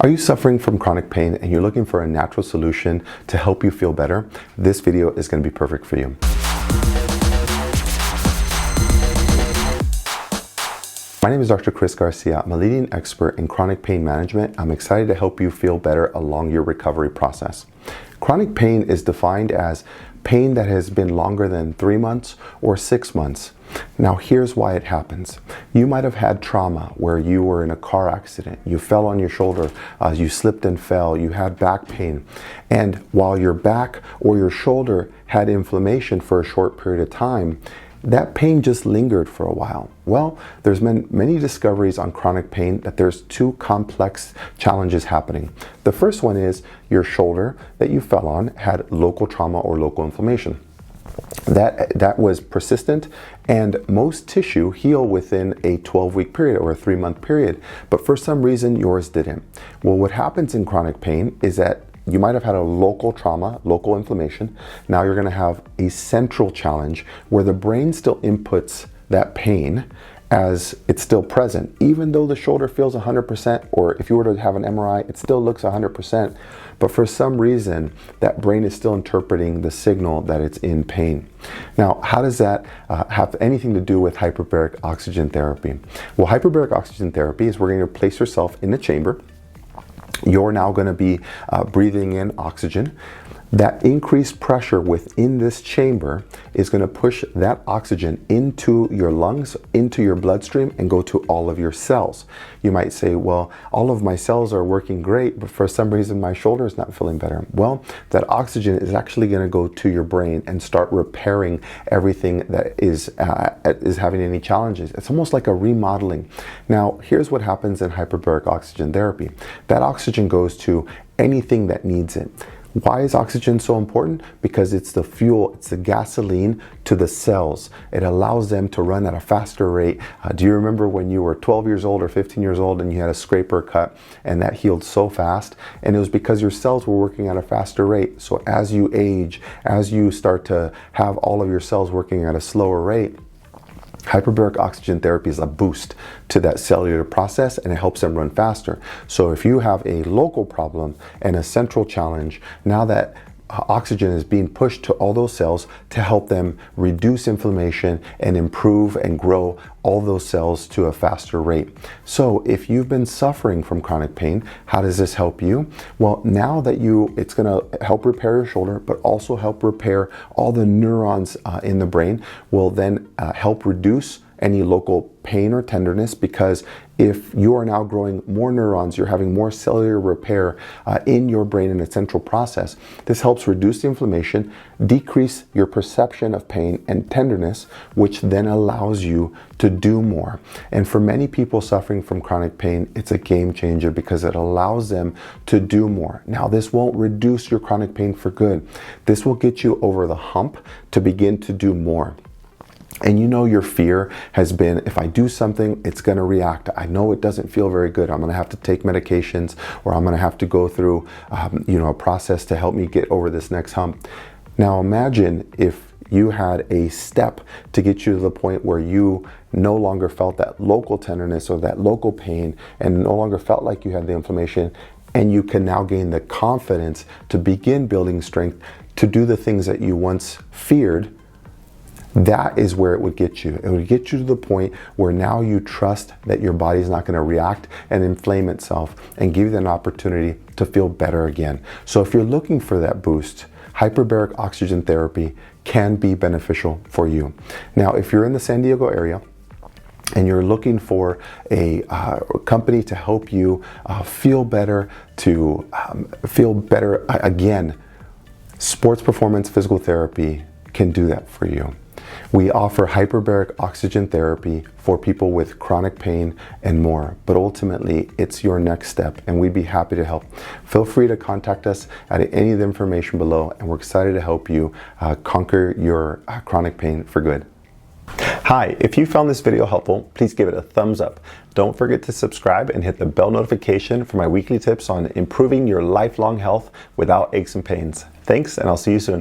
Are you suffering from chronic pain and you're looking for a natural solution to help you feel better? This video is going to be perfect for you. My name is Dr. Chris Garcia. I'm a leading expert in chronic pain management. I'm excited to help you feel better along your recovery process. Chronic pain is defined as pain that has been longer than 3 months or 6 months. Now here's why it happens. You might have had trauma where you were in a car accident, you fell on your shoulder, you slipped and fell, you had back pain, and while your back or your shoulder had inflammation for a short period of time, that pain just lingered for a while. Well, there's been many discoveries on chronic pain that there's two complex challenges happening. The first one is your shoulder that you fell on had local trauma or local inflammation. That was persistent, and most tissue heal within a 12-week period or a 3-month period, but for some reason yours didn't. Well, what happens in chronic pain is that you might have had a local trauma, local inflammation. Now you're going to have a central challenge where the brain still inputs that pain as it's still present. Even though the shoulder feels 100%, or if you were to have an MRI, it still looks 100%. But for some reason, that brain is still interpreting the signal that it's in pain. Now, how does that have anything to do with hyperbaric oxygen therapy? Well, hyperbaric oxygen therapy is we're going to place yourself in a chamber. You're now going to be breathing in oxygen. That increased pressure within this chamber is going to push that oxygen into your lungs, into your bloodstream, and go to all of your cells. You might say, well, all of my cells are working great, but for some reason my shoulder is not feeling better. Well, that oxygen is actually going to go to your brain and start repairing everything that is having any challenges. It's almost like a remodeling. Now, here's what happens in hyperbaric oxygen therapy. That oxygen goes to anything that needs it. Why is oxygen so important? Because it's the fuel, it's the gasoline to the cells. It allows them to run at a faster rate. Do you remember when you were 12 years old or 15 years old and you had a scraper cut and that healed so fast? And it was because your cells were working at a faster rate. So as you age, as you start to have all of your cells working at a slower rate, hyperbaric oxygen therapy is a boost to that cellular process, and it helps them run faster. So if you have a local problem and a central challenge, now that oxygen is being pushed to all those cells to help them reduce inflammation and improve and grow all those cells to a faster rate. So if you've been suffering from chronic pain, how does this help you? Well, now that it's going to help repair your shoulder, but also help repair all the neurons in the brain, will then help reduce any local pain or tenderness, because if you are now growing more neurons, you're having more cellular repair in your brain in a central process. This helps reduce the inflammation, decrease your perception of pain and tenderness, which then allows you to do more. And for many people suffering from chronic pain, it's a game changer because it allows them to do more. Now, this won't reduce your chronic pain for good. This will get you over the hump to begin to do more. And you know your fear has been, if I do something, it's going to react. I know it doesn't feel very good. I'm going to have to take medications, or I'm going to have to go through a process to help me get over this next hump. Now imagine if you had a step to get you to the point where you no longer felt that local tenderness or that local pain, and no longer felt like you had the inflammation, and you can now gain the confidence to begin building strength to do the things that you once feared. That is where it would get you. It would get you to the point where now you trust that your body's not going to react and inflame itself, and give you an opportunity to feel better again. So if you're looking for that boost, hyperbaric oxygen therapy can be beneficial for you. Now, if you're in the San Diego area and you're looking for a company to help you feel better, again, Sports Performance Physical Therapy can do that for you. We offer hyperbaric oxygen therapy for people with chronic pain and more, but ultimately it's your next step, and we'd be happy to help. Feel free to contact us at any of the information below, and we're excited to help you conquer your chronic pain for good. Hi, if you found this video helpful, please give it a thumbs up. Don't forget to subscribe and hit the bell notification for my weekly tips on improving your lifelong health without aches and pains. Thanks, and I'll see you soon.